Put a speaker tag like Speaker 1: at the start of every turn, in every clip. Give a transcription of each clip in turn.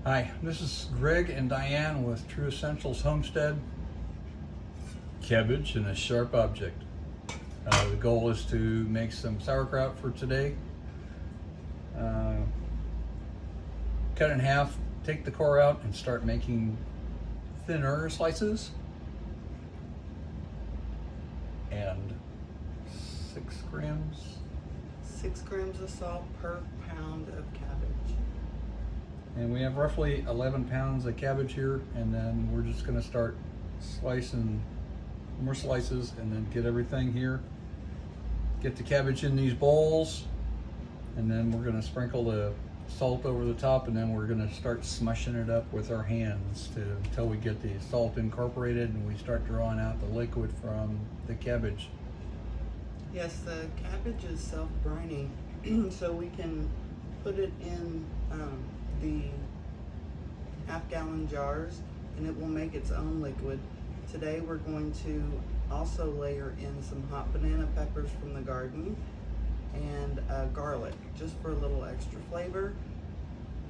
Speaker 1: Hi, this is Greg and Diane with True Essentials Homestead. Cabbage and a sharp object. The goal is to make some sauerkraut for today. Cut it in half, take the core out, and start making thinner slices. And 6 grams.
Speaker 2: 6 grams of salt per pound of cabbage.
Speaker 1: And we have roughly 11 pounds of cabbage here, and then we're just going to start slicing more slices and then get everything here. Get the cabbage in these bowls, and then we're going to sprinkle the salt over the top, and then we're going to start smushing it up with our hands until we get the salt incorporated and we start drawing out the liquid from the cabbage.
Speaker 2: Yes, the cabbage is self-brining, so we can put it in the half-gallon jars and it will make its own liquid. Today we're going to also layer in some hot banana peppers from the garden and garlic, just for a little extra flavor.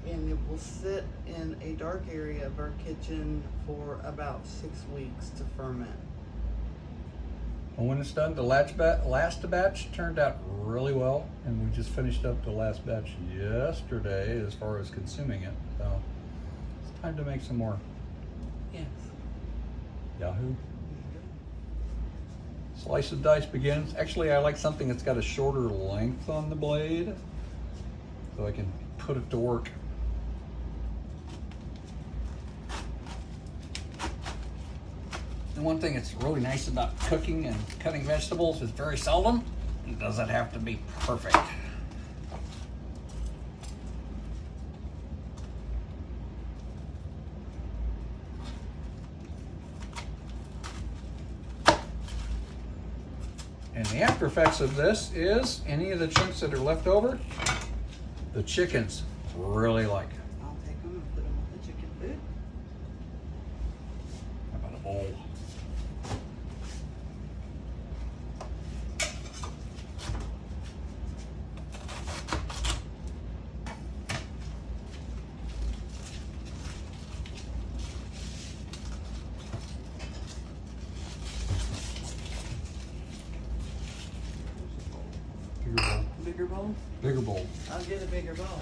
Speaker 2: And it will sit in a dark area of our kitchen for about 6 weeks to ferment.
Speaker 1: And when it's done, the last batch turned out really well, and we just finished up the last batch yesterday as far as consuming it. So it's time to make some more.
Speaker 2: Yes.
Speaker 1: Yahoo. Slice and dice begins. Actually, I like something that's got a shorter length on the blade, so I can put it to work. And one thing that's really nice about cooking and cutting vegetables is very seldom it doesn't have to be perfect. And the after effects of this is any of the chunks that are left over, the chickens really like.
Speaker 2: I'll take them and put them with the chicken food.
Speaker 1: How about a bowl?
Speaker 2: Bigger bowl?
Speaker 1: Bigger bowl.
Speaker 2: I'll get a bigger bowl.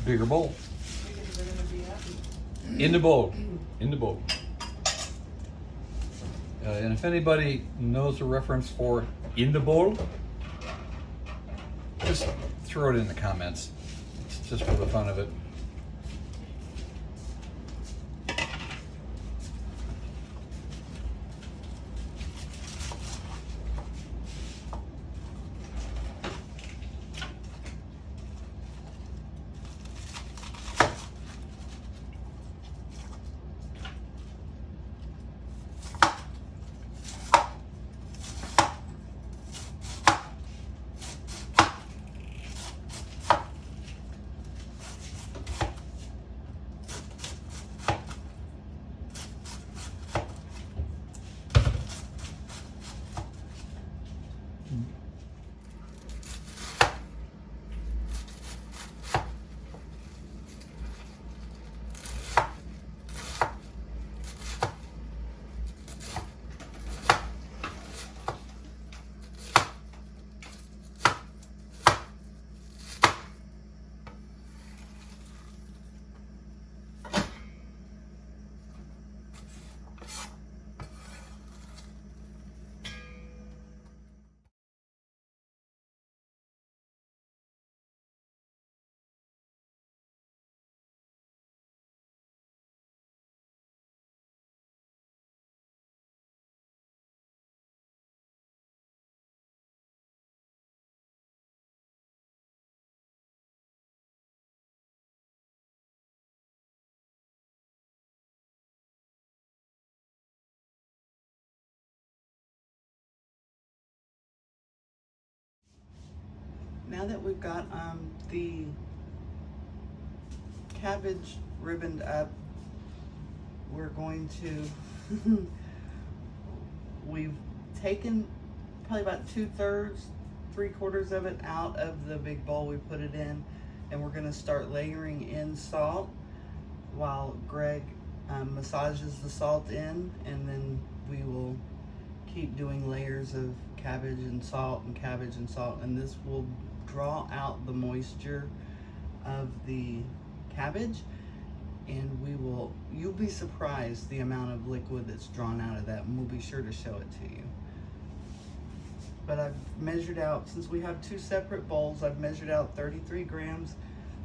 Speaker 1: Bigger bowl.
Speaker 2: Chickens are gonna be happy.
Speaker 1: In the bowl. In the bowl. And if anybody knows a reference for in the bowl, just throw it in the comments. It's just for the fun of it.
Speaker 2: Now that we've got the cabbage ribboned up, we're going to, we've taken probably about 2/3, 3/4 of it out of the big bowl we put it in, and we're gonna start layering in salt. while Greg massages the salt in, and then we will keep doing layers of cabbage and salt and cabbage and salt, and this will draw out the moisture of the cabbage, and you'll be surprised the amount of liquid that's drawn out of that, and we'll be sure to show it to you. But I've measured out, since we have 2 separate bowls, I've measured out 33 grams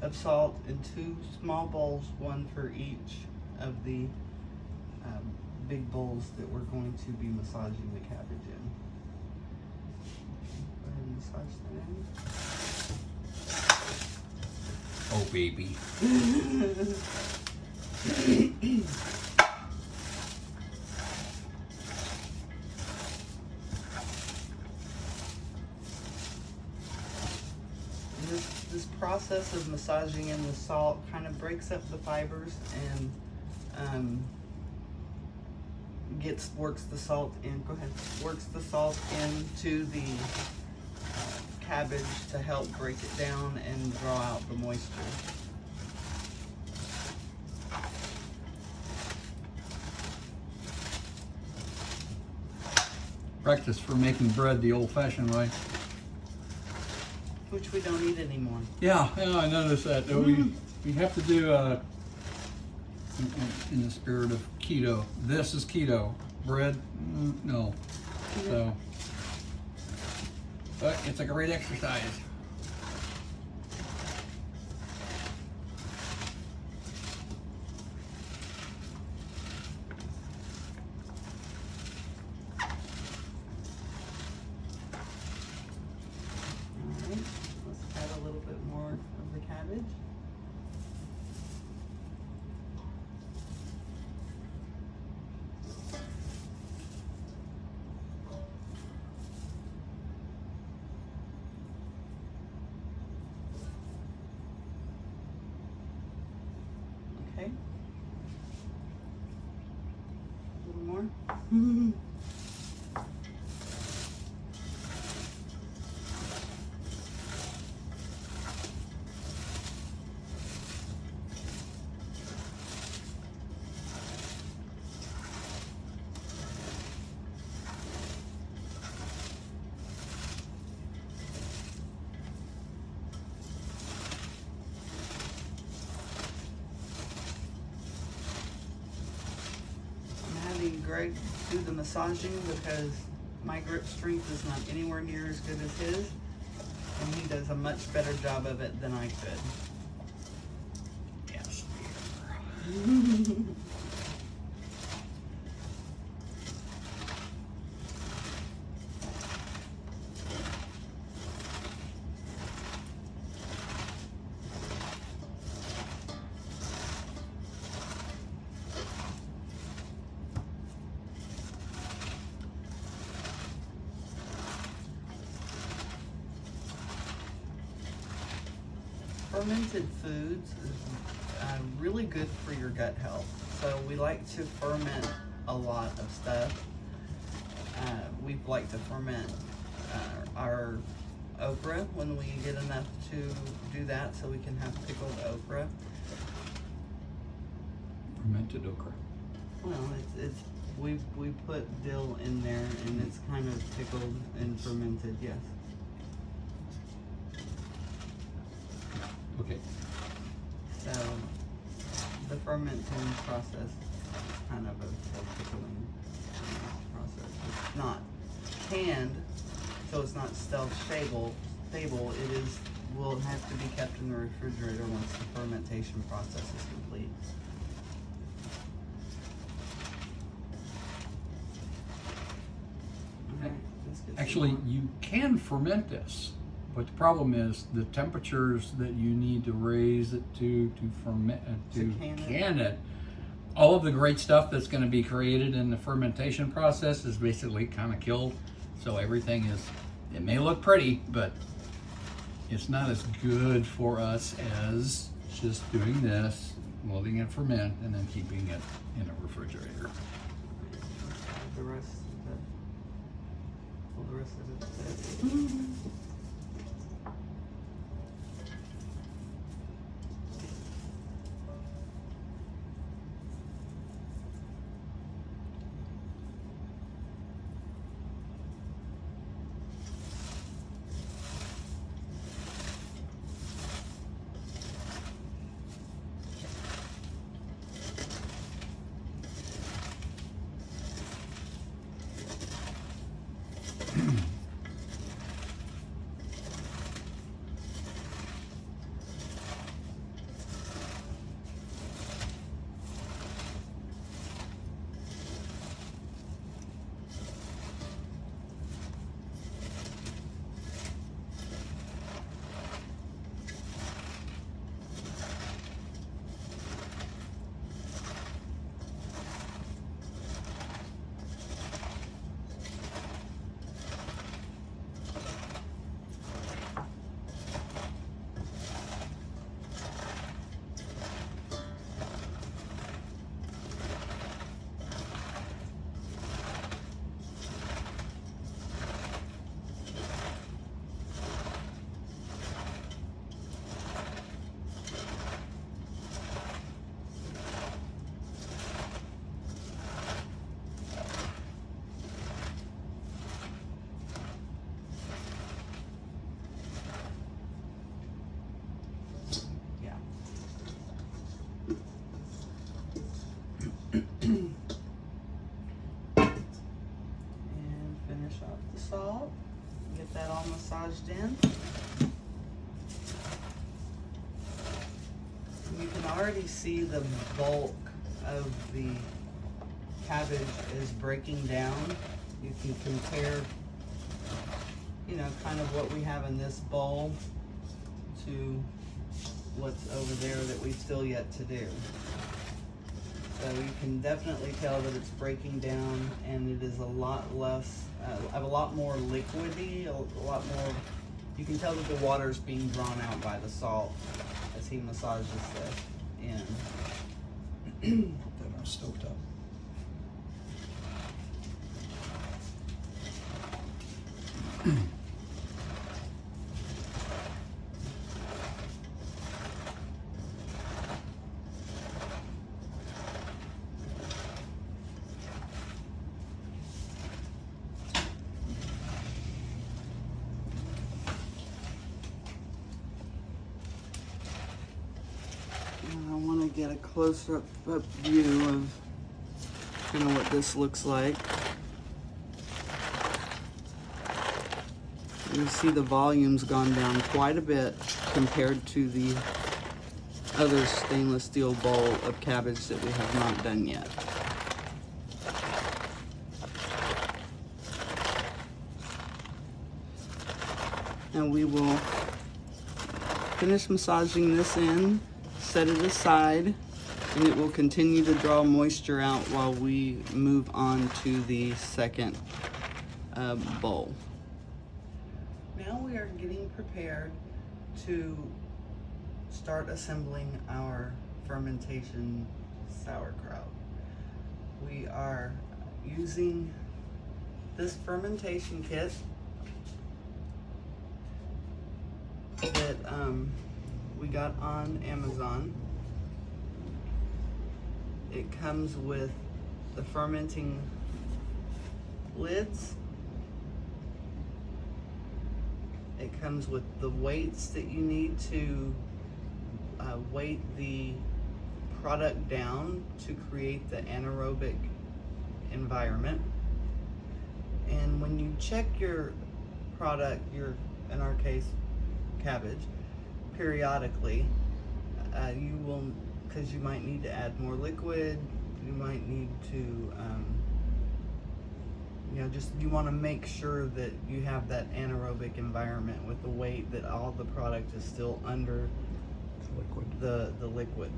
Speaker 2: of salt in 2 small bowls, one for each of the big bowls that we're going to be massaging the cabbage in. Go ahead and massage that in.
Speaker 1: Oh, baby.
Speaker 2: This process of massaging in the salt kind of breaks up the fibers and works the salt into the cabbage to help break it down and draw out the moisture.
Speaker 1: Practice for making bread the old-fashioned way.
Speaker 2: Which we don't eat anymore.
Speaker 1: Yeah, I noticed that. We have to do in the spirit of keto. This is keto. Bread, no. So, but it's a great exercise.
Speaker 2: Cabbage. Okay. A little more. Greg do the massaging because my grip strength is not anywhere near as good as his, and he does a much better job of it than I could.
Speaker 1: Yes, dear.
Speaker 2: Fermented foods is really good for your gut health. So we like to ferment a lot of stuff. We like to ferment our okra when we get enough to do that, so we can have pickled okra.
Speaker 1: Fermented okra.
Speaker 2: Well, we put dill in there, and it's kind of pickled and fermented. Yes.
Speaker 1: Okay.
Speaker 2: So the fermenting process is kind of a pickling process. It's not canned, so it's not stable. It will have to be kept in the refrigerator once the fermentation process is complete. Okay, let's get
Speaker 1: Actually, you can ferment this. But the problem is the temperatures that you need to raise it to ferment to can it. All of the great stuff that's going to be created in the fermentation process is basically kind of killed. So everything is, it may look pretty, but it's not as good for us as just doing this, letting it ferment, and then keeping it in a refrigerator.
Speaker 2: The rest of it. see the bulk of the cabbage is breaking down, you can compare, you know, kind of what we have in this bowl to what's over there that we've still yet to do. So you can definitely tell that it's breaking down, and it is a lot less, a lot more liquidy, a lot more. You can tell that the water is being drawn out by the salt as he massages this in.
Speaker 1: Put that on stove top.
Speaker 2: I want to get a close-up view of kind of what this looks like. You see the volume's gone down quite a bit compared to the other stainless steel bowl of cabbage that we have not done yet. And we will finish massaging this in, set it aside, and it will continue to draw moisture out while we move on to the second bowl. Now we are getting prepared to start assembling our fermentation sauerkraut. We are using this fermentation kit that we got on Amazon. It comes with the fermenting lids. It comes with the weights that you need to weight the product down to create the anaerobic environment. And when you check your product, in our case, cabbage, periodically, you will, because you might need to add more liquid, you might need to, you want to make sure that you have that anaerobic environment with the weight, that all the product is still under the liquid.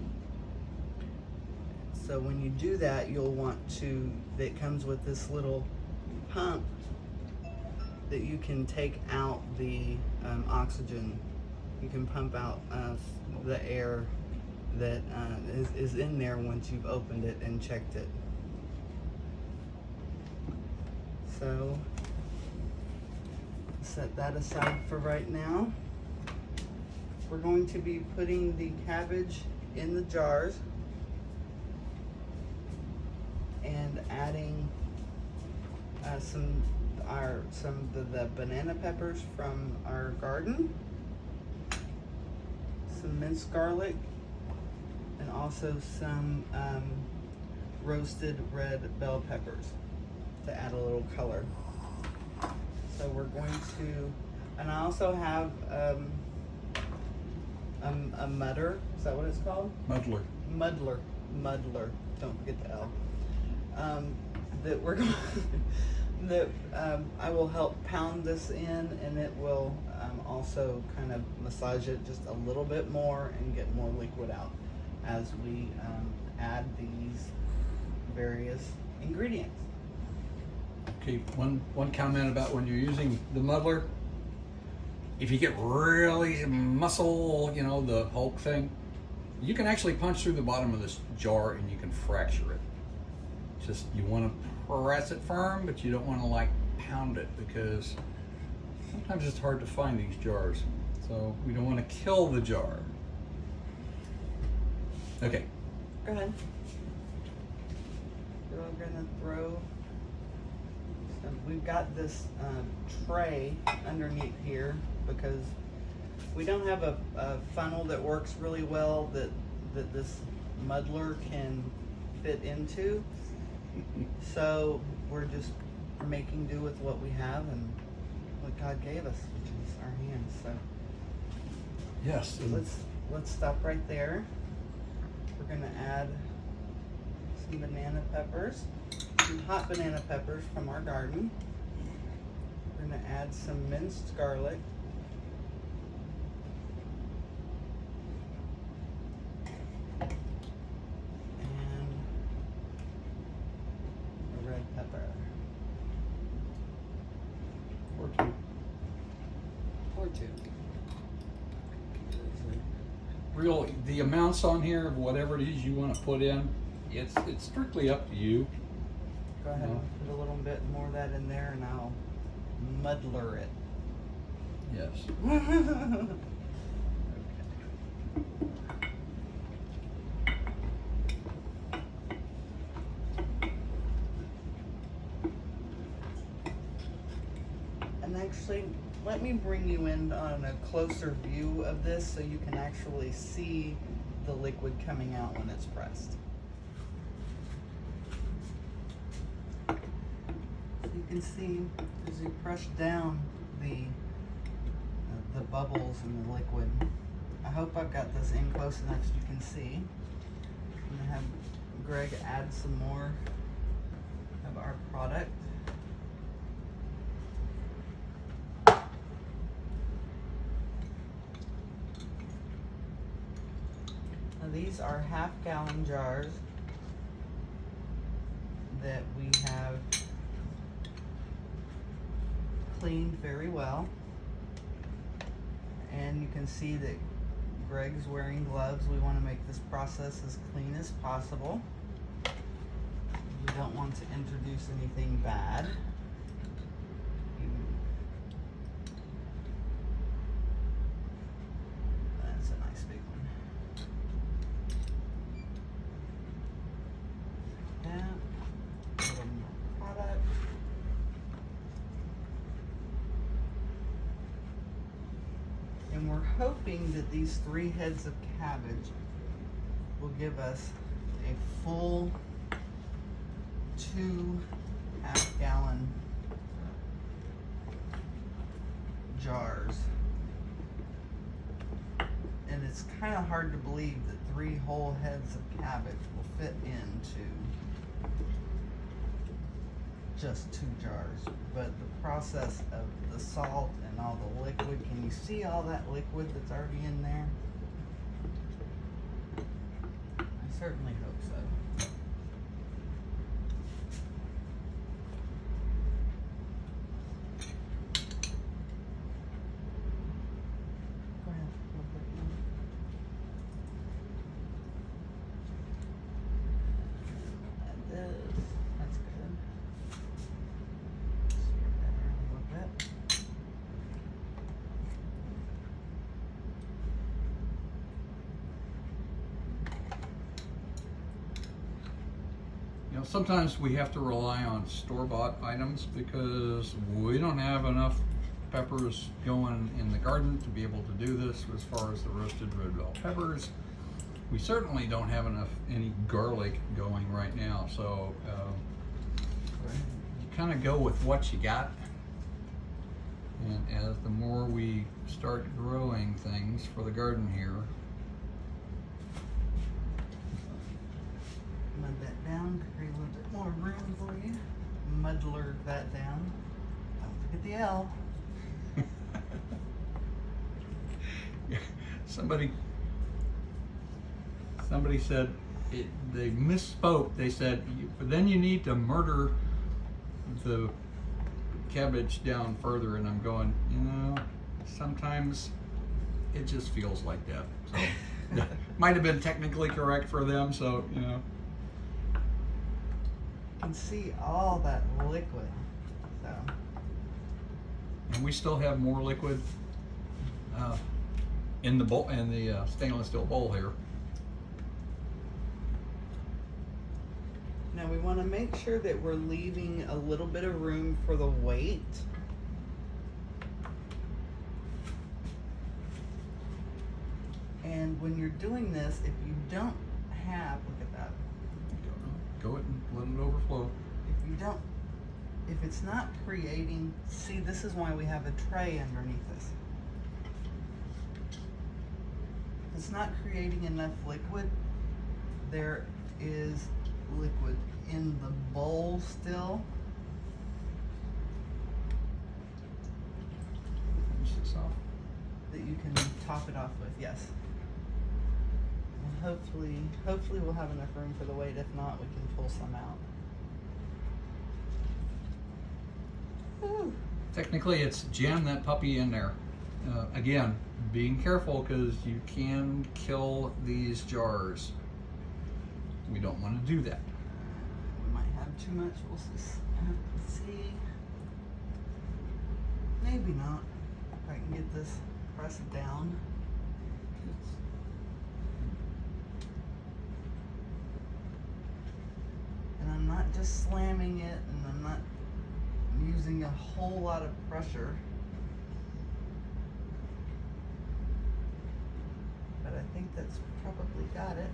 Speaker 2: So when you do that, you'll want to, that comes with this little pump that you can take out the oxygen. You can pump out the air that is in there once you've opened it and checked it. So set that aside for right now. We're going to be putting the cabbage in the jars and adding some of the banana peppers from our garden, some minced garlic, and also some roasted red bell peppers to add a little color. So we're going to, and I also have a muddler. Is that what it's called?
Speaker 1: Muddler.
Speaker 2: Muddler. Don't forget the L. That we're going that I will help pound this in, and it will also kind of massage it just a little bit more and get more liquid out as we add these various ingredients.
Speaker 1: Okay, one comment about when you're using the muddler. If you get really muscle, the Hulk thing, you can actually punch through the bottom of this jar and you can fracture it. Just, you want to press it firm, but you don't want to pound it, because sometimes it's hard to find these jars. So we don't want to kill the jar. Okay.
Speaker 2: Go ahead. We're gonna throw. We've got this tray underneath here because we don't have a funnel that works really well that this muddler can fit into. So we're just making do with what we have and what God gave us, which is our hands. So
Speaker 1: yes,
Speaker 2: let's stop right there. we're gonna add some banana peppers, some hot banana peppers from our garden. We're gonna add some minced garlic. And a red pepper.
Speaker 1: Or two.
Speaker 3: Or two.
Speaker 1: Real, the amounts on here of whatever it is you want to put in, it's strictly up to you.
Speaker 2: Go ahead and put a little bit more of that in there and I'll muddler it.
Speaker 1: Yes.
Speaker 2: And actually, let me bring you in on a closer view of this so you can actually see the liquid coming out when it's pressed. So you can see as you press down the bubbles in the liquid. I hope I've got this in close enough so you can see. I'm gonna have Greg add some more of our product. Now these are half-gallon jars that we have cleaned very well. And you can see that Greg's wearing gloves. We want to make this process as clean as possible. We don't want to introduce anything bad. That's a nice big one. Yeah, a little more product. And we're hoping that these 3 heads of cabbage will give us a full 2 half-gallon jars. And it's kind of hard to believe that 3 whole heads of cabbage will fit into just 2 jars. But the process of the salt and all the liquid, can you see all that liquid that's already in there? I certainly hope so. Go ahead, a little bit more. Add this. That's good. Spread that around a little bit.
Speaker 1: You know, sometimes we have to rely on store-bought items because we don't have enough peppers going in the garden to be able to do this as far as the roasted red bell peppers. We certainly don't have any garlic going right now, so you kind of go with what you got. And as the more we start growing things for the garden here,
Speaker 2: Mud that down to create a little bit more room for you. Muddler that down. Don't forget the L.
Speaker 1: Somebody said they misspoke. They said, but then you need to murder the cabbage down further. And I'm going, you know, sometimes it just feels like that. So might have been technically correct for them. So, you know.
Speaker 2: You can see all that liquid. So.
Speaker 1: And we still have more liquid in the bowl, in the stainless steel bowl here.
Speaker 2: Now we want to make sure that we're leaving a little bit of room for the weight. And when you're doing this, if you don't have, look at that.
Speaker 1: Go ahead and let it overflow.
Speaker 2: If you don't, if it's not creating, see, this is why we have a tray underneath this. If it's not creating enough liquid, there is liquid in the bowl still.
Speaker 1: Finish this off.
Speaker 2: That you can top it off with, yes. And hopefully we'll have enough room for the weight. If not, we can pull some out. Whew.
Speaker 1: Technically, it's jam that puppy in there. Again, being careful because you can kill these jars. We don't want to do that.
Speaker 2: We might have too much. We'll just have to see. Maybe not. If I can get this pressed down. And I'm not just slamming it, and I'm not using a whole lot of pressure. But I think that's probably got it.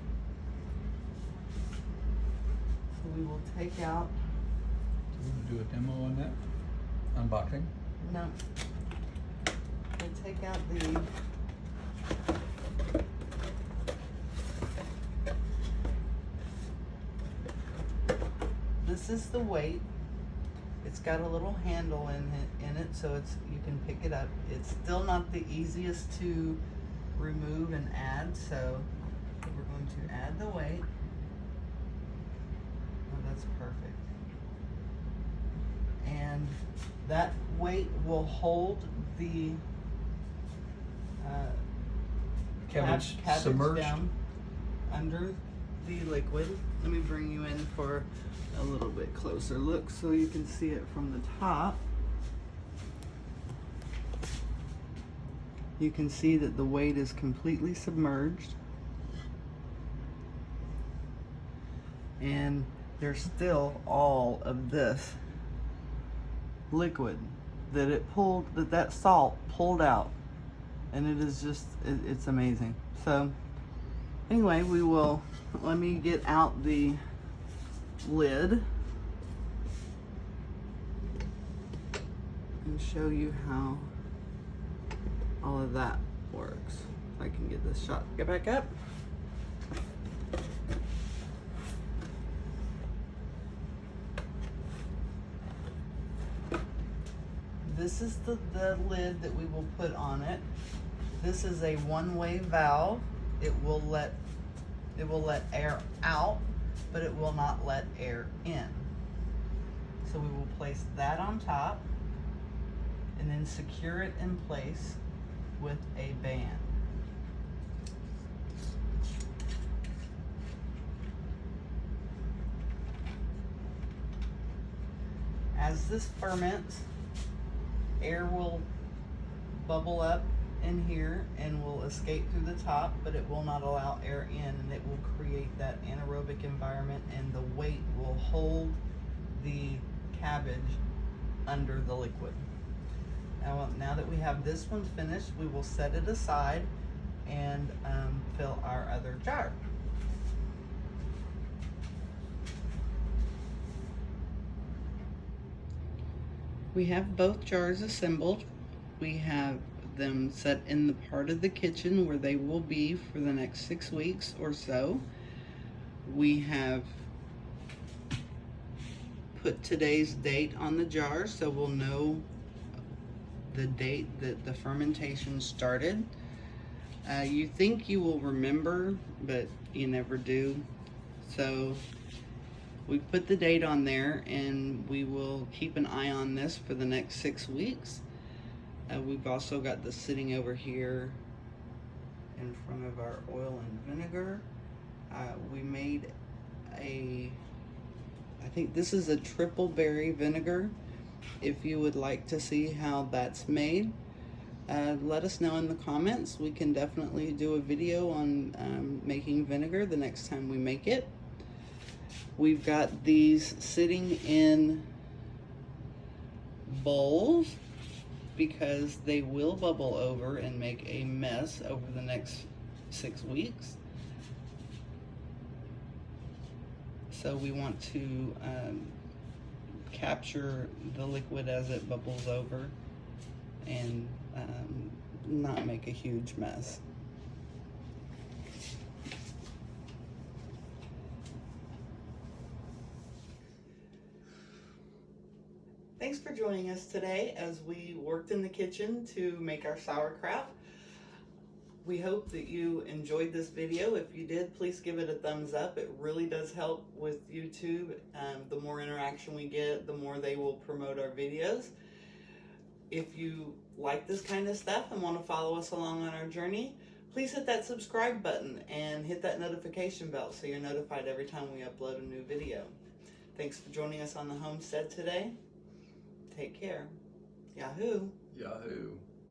Speaker 2: So we will take out,
Speaker 1: Do we want to do a demo on that? Unboxing?
Speaker 2: no, we'll take out the this is the weight. It's got a little handle in it so you can pick it up. It's still not the easiest to remove and add, so we're going to add the weight. Oh, that's perfect. And that weight will hold the
Speaker 1: Cabbage submerged.
Speaker 2: down under the liquid. Let me bring you in for a little bit closer look so you can see it from the top. You can see that the weight is completely submerged. And there's still all of this liquid that salt pulled out. And it is just, it's amazing. So anyway, let me get out the lid and show you how all of that works. If I can get this shot, get back up. This is the lid that we will put on it. This is a one-way valve. It will let air out, but it will not let air in. So we will place that on top and then secure it in place with a band. As this ferments, air will bubble up in here and will escape through the top, but it will not allow air in, and it will create that anaerobic environment, and the weight will hold the cabbage under the liquid. Now that we have this one finished, we will set it aside and fill our other jar. We have both jars assembled. We have them set in the part of the kitchen where they will be for the next 6 weeks or so. We have put today's date on the jar so we'll know the date that the fermentation started. You think you will remember, but you never do. So we put the date on there, and we will keep an eye on this for the next 6 weeks. We've also got this sitting over here in front of our oil and vinegar. We made I think this is a triple berry vinegar. If you would like to see how that's made, let us know in the comments. We can definitely do a video on making vinegar the next time we make it. We've got these sitting in bowls because they will bubble over and make a mess over the next 6 weeks. So we want to capture the liquid as it bubbles over and not make a huge mess. Thanks for joining us today as we worked in the kitchen to make our sauerkraut. We hope that you enjoyed this video. If you did, please give it a thumbs up. It really does help with YouTube. The more interaction we get, the more they will promote our videos. If you like this kind of stuff and want to follow us along on our journey, please hit that subscribe button and hit that notification bell so you're notified every time we upload a new video. Thanks for joining us on the homestead today. Take care. Yahoo!
Speaker 1: Yahoo!